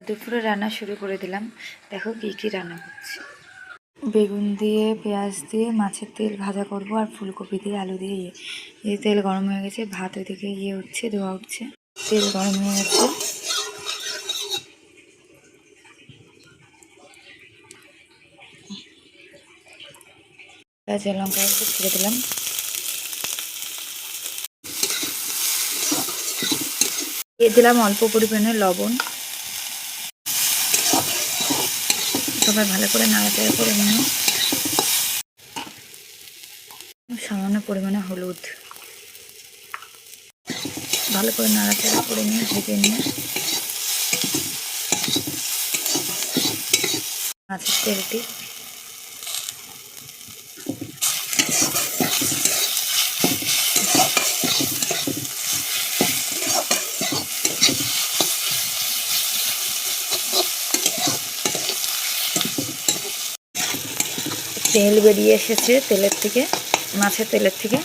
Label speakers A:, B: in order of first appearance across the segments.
A: দুপুরে রান্না শুরু করে দিলাম। দেখো কি রান্না করছি। বেগুন দিয়ে পেঁয়াজ দিয়ে মাছের তেল ভাজা করব, আর ফুলকপি দিয়ে আলু দিয়ে এই তেল গরম হয়ে গেছে, ভাত ওইদিকে উঠছে, ধোয়া উঠছে, তেল গরম হয়ে গেছে। কাঁচা লঙ্কা একটু ছেড়ে দিলাম, দিয়ে দিলাম অল্প পরিমাণে লবণ। সবাই ভালো করে নাড়াচাড়া করে নিয়ে সামান্য পরিমাণে হলুদ, ভালো করে নাড়াচাড়া করে নিয়ে ভেজে নিয়ে মাছের তেলটি তেল বেরিয়ে এসেছে তেলের থেকে, মাছের তেলের থেকে।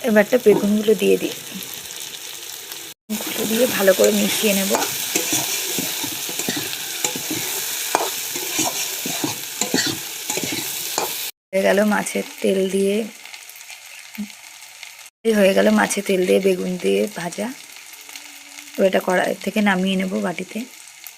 A: এবারটা বেগুনগুলো দিয়ে দিই, দিয়ে ভালো করে মিশিয়ে নেব। হয়ে গেল মাছের তেল দিয়ে বেগুন দিয়ে ভাজা। এটা কড়াই থেকে নামিয়ে নেব বাটিতে।